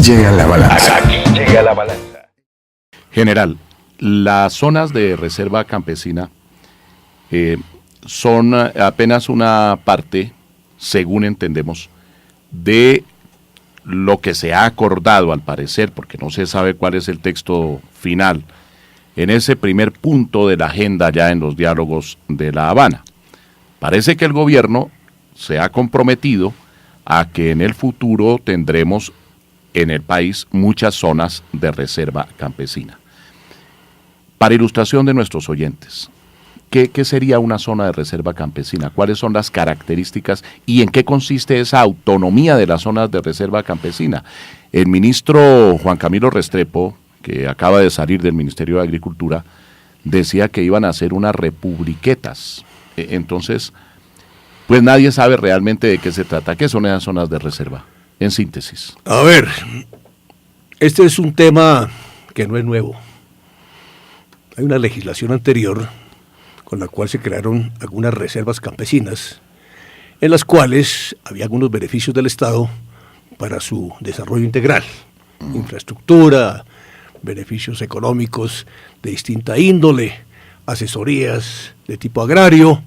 llega la balanza. Aquí llega la balanza. General, las zonas de reserva campesina son apenas una parte, según entendemos, de lo que se ha acordado al parecer, porque no se sabe cuál es el texto final, en ese primer punto de la agenda ya en los diálogos de La Habana. Parece que el gobierno se ha comprometido a que en el futuro tendremos en el país muchas zonas de reserva campesina. Para ilustración de nuestros oyentes, ¿qué sería una zona de reserva campesina? ¿Cuáles son las características y en qué consiste esa autonomía de las zonas de reserva campesina? El ministro Juan Camilo Restrepo, que acaba de salir del Ministerio de Agricultura, decía que iban a hacer unas republiquetas. Entonces, pues nadie sabe realmente de qué se trata. ¿Qué son esas zonas de reserva? En síntesis. A ver, este es un tema que no es nuevo. Hay una legislación anterior con la cual se crearon algunas reservas campesinas, en las cuales había algunos beneficios del Estado para su desarrollo integral, infraestructura, beneficios económicos de distinta índole, asesorías de tipo agrario,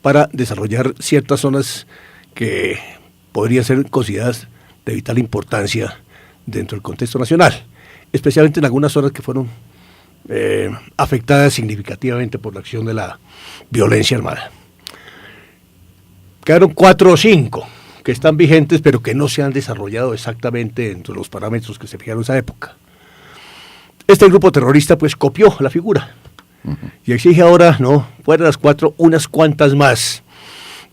para desarrollar ciertas zonas que podrían ser consideradas de vital importancia dentro del contexto nacional, especialmente en algunas zonas que fueron afectadas significativamente por la acción de la violencia armada. Quedaron 4 o 5 que están vigentes, pero que no se han desarrollado exactamente dentro de los parámetros que se fijaron en esa época. Este grupo terrorista pues copió la figura y exige ahora, no, fuera de las 4, unas cuantas más,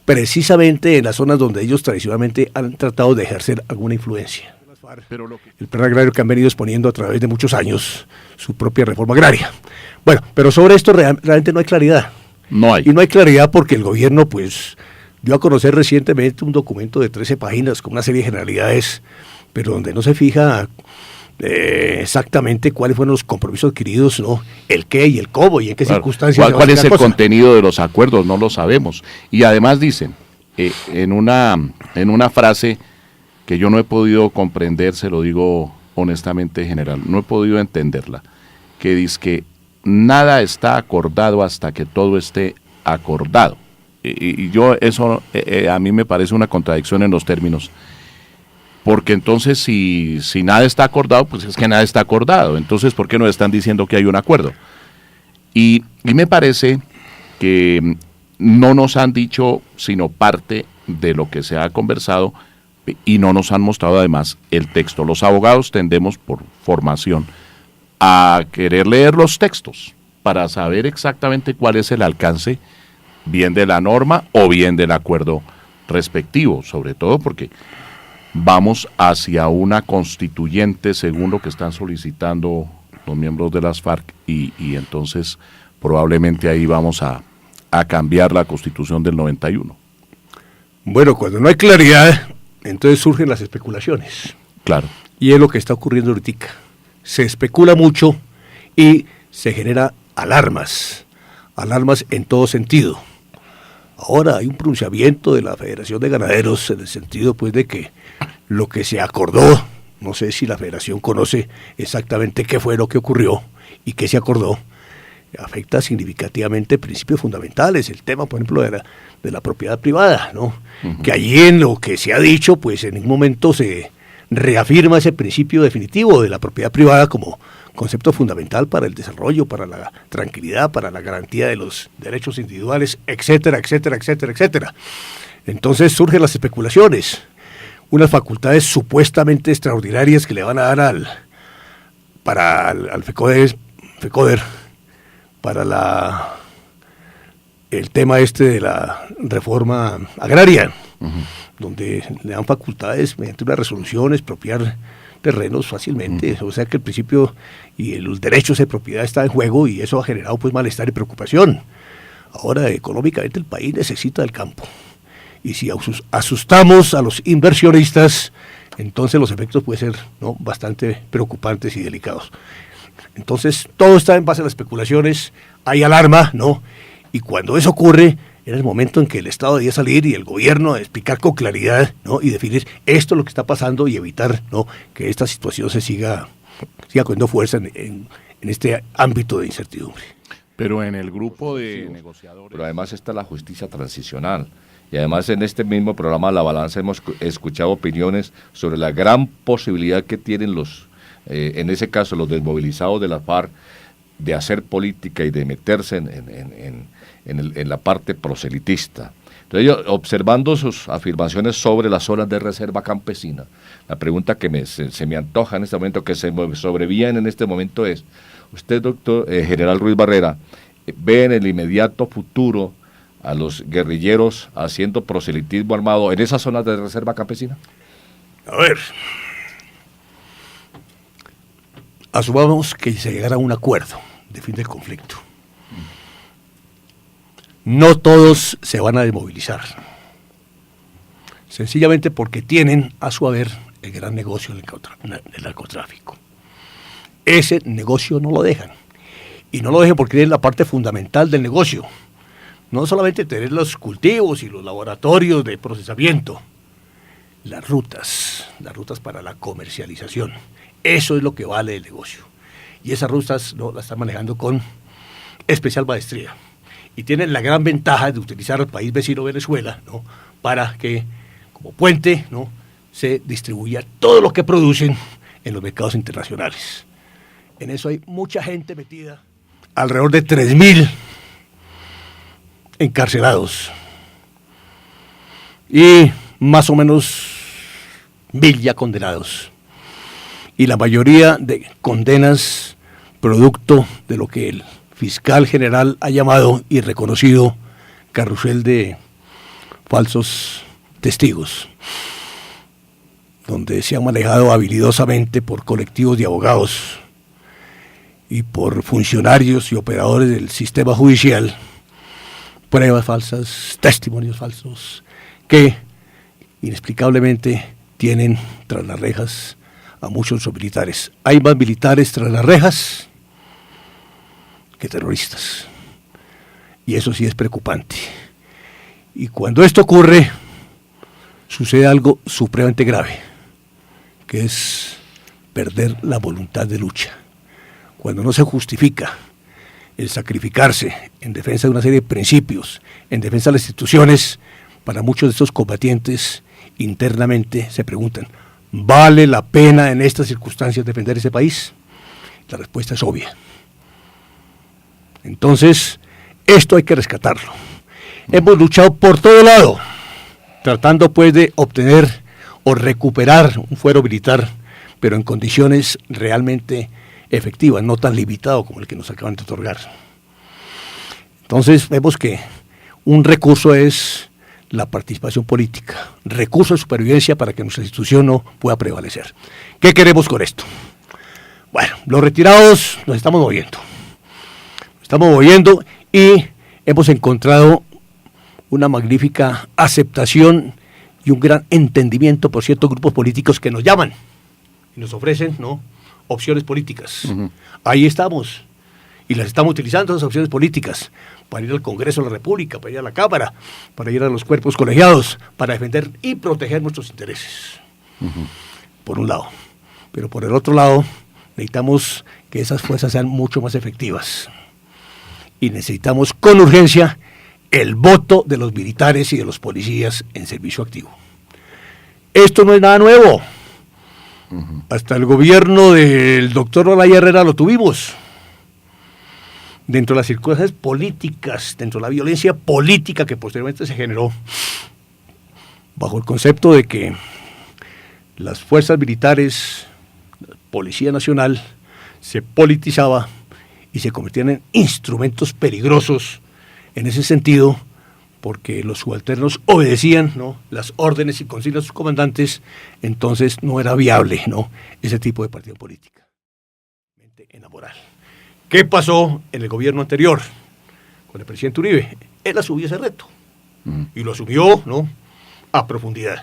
precisamente en las zonas donde ellos tradicionalmente han tratado de ejercer alguna influencia. El plan agrario que han venido exponiendo a través de muchos años su propia reforma agraria. Bueno, pero sobre esto realmente no hay claridad. No hay. Y no hay claridad porque el gobierno pues dio a conocer recientemente un documento de 13 páginas con una serie de generalidades, pero donde no se fija exactamente cuáles fueron los compromisos adquiridos, ¿no? El qué y el cómo y en qué circunstancias. ¿Cuál es el contenido de los acuerdos? No lo sabemos. Y además dicen, en una frase que yo no he podido comprender, se lo digo honestamente, general, no he podido entenderla, que dice que nada está acordado hasta que todo esté acordado. Y yo eso a mí me parece una contradicción en los términos, porque entonces si nada está acordado, pues es que nada está acordado. Entonces, ¿por qué no están diciendo que hay un acuerdo? Y me parece que no nos han dicho sino parte de lo que se ha conversado y no nos han mostrado además el texto. Los abogados tendemos por formación a querer leer los textos para saber exactamente cuál es el alcance bien de la norma o bien del acuerdo respectivo, sobre todo porque vamos hacia una constituyente según lo que están solicitando los miembros de las FARC y entonces probablemente ahí vamos a cambiar la Constitución del 91. Bueno, cuando no hay claridad, entonces surgen las especulaciones. Claro. Y es lo que está ocurriendo ahorita. Se especula mucho y se genera alarmas en todo sentido. Ahora hay un pronunciamiento de la Federación de Ganaderos en el sentido pues de que lo que se acordó, no sé si la Federación conoce exactamente qué fue lo que ocurrió y qué se acordó, afecta significativamente principios fundamentales, el tema, por ejemplo, de la propiedad privada, ¿no? Uh-huh. Que allí en lo que se ha dicho, pues en ningún momento se reafirma ese principio definitivo de la propiedad privada como concepto fundamental para el desarrollo, para la tranquilidad, para la garantía de los derechos individuales, etcétera, etcétera, etcétera, etcétera. Entonces surgen las especulaciones, unas facultades supuestamente extraordinarias que le van a dar al FECODER, para el tema de la reforma agraria, uh-huh, donde le dan facultades mediante una resolución expropiar terrenos fácilmente, uh-huh, o sea que el principio y los derechos de propiedad están en juego y eso ha generado pues malestar y preocupación. Ahora económicamente el país necesita del campo y si asustamos a los inversionistas, entonces los efectos pueden ser, ¿no?, bastante preocupantes y delicados. Entonces todo está en base a las especulaciones, hay alarma, ¿no? Y cuando eso ocurre, era el momento en que el Estado debía salir y el gobierno explicar con claridad, ¿no? Y definir esto es lo que está pasando y evitar, ¿no?, que esta situación se siga cogiendo fuerza en este ámbito de incertidumbre. Pero en el grupo de negociadores... Pero además está la justicia transicional. Y además en este mismo programa La Balanza hemos escuchado opiniones sobre la gran posibilidad que tienen en ese caso los desmovilizados de la FARC de hacer política y de meterse en la parte proselitista. Entonces yo, observando sus afirmaciones sobre las zonas de reserva campesina, la pregunta que se me antoja en este momento, que se me sobreviene en este momento es, usted, doctor general Ruiz Barrera, ¿ve en el inmediato futuro a los guerrilleros haciendo proselitismo armado en esas zonas de reserva campesina? A ver, asumamos que se llegara a un acuerdo de fin del conflicto. No todos se van a desmovilizar, sencillamente porque tienen a su haber el gran negocio del narcotráfico. Ese negocio no lo dejan, y no lo dejan porque tienen la parte fundamental del negocio. No solamente tener los cultivos y los laboratorios de procesamiento, las rutas para la comercialización. Eso es lo que vale el negocio. Y esas rutas, ¿no?, las están manejando con especial maestría. Y tienen la gran ventaja de utilizar al país vecino Venezuela, ¿no?, para que, como puente, ¿no?, se distribuya todo lo que producen en los mercados internacionales. En eso hay mucha gente metida, alrededor de 3.000 encarcelados y más o menos 1.000 ya condenados, y la mayoría de condenas producto de lo que el fiscal general ha llamado y reconocido carrusel de falsos testigos, donde se ha manejado habilidosamente por colectivos de abogados y por funcionarios y operadores del sistema judicial pruebas falsas, testimonios falsos, que inexplicablemente tienen tras las rejas a muchos militares. Hay más militares tras las rejas que terroristas. Y eso sí es preocupante. Y cuando esto ocurre, sucede algo supremamente grave, que es perder la voluntad de lucha. Cuando no se justifica el sacrificarse en defensa de una serie de principios, en defensa de las instituciones, para muchos de estos combatientes internamente se preguntan, ¿vale la pena en estas circunstancias defender ese país? La respuesta es obvia. Entonces, esto hay que rescatarlo. Hemos luchado por todo lado, tratando pues de obtener o recuperar un fuero militar, pero en condiciones realmente efectivas, no tan limitado como el que nos acaban de otorgar. Entonces vemos que un recurso es la participación política, recurso de supervivencia para que nuestra institución no pueda prevalecer. ¿Qué queremos con esto? Bueno, los retirados nos estamos moviendo y hemos encontrado una magnífica aceptación y un gran entendimiento por ciertos grupos políticos que nos llaman y nos ofrecen, ¿no?, opciones políticas. Uh-huh. Ahí estamos, y las estamos utilizando, esas opciones políticas, para ir al Congreso de la República, para ir a la Cámara, para ir a los cuerpos colegiados, para defender y proteger nuestros intereses. Uh-huh. Por un lado. Pero por el otro lado, necesitamos que esas fuerzas sean mucho más efectivas. Y necesitamos con urgencia el voto de los militares y de los policías en servicio activo. Esto no es nada nuevo. Uh-huh. Hasta el gobierno del doctor Olaya Herrera lo tuvimos. Dentro de las circunstancias políticas, dentro de la violencia política que posteriormente se generó, bajo el concepto de que las fuerzas militares, la Policía Nacional, se politizaba y se convertían en instrumentos peligrosos en ese sentido, porque los subalternos obedecían, ¿no?, las órdenes y consignas de sus comandantes, entonces no era viable, ¿no?, ese tipo de partido política. En la moral. ¿Qué pasó en el gobierno anterior con el presidente Uribe? Él asumió ese reto y lo asumió, ¿no?, a profundidad.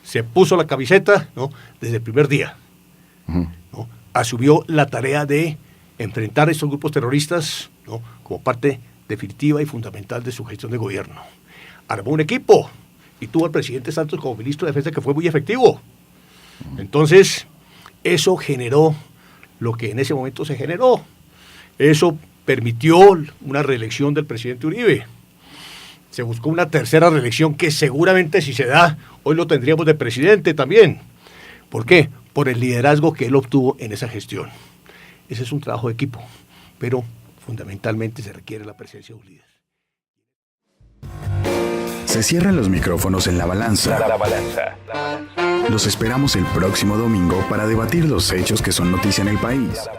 Se puso la camiseta, ¿no?, desde el primer día. ¿No? Asumió la tarea de enfrentar a estos grupos terroristas, ¿no?, como parte definitiva y fundamental de su gestión de gobierno. Armó un equipo y tuvo al presidente Santos como ministro de Defensa que fue muy efectivo. Entonces, eso generó lo que en ese momento se generó. Eso permitió una reelección del presidente Uribe. Se buscó una tercera reelección que seguramente si se da, hoy lo tendríamos de presidente también. ¿Por qué? Por el liderazgo que él obtuvo en esa gestión. Ese es un trabajo de equipo, pero fundamentalmente se requiere la presencia de un líder. Se cierran los micrófonos en La Balanza. La balanza. Los esperamos el próximo domingo para debatir los hechos que son noticia en el país.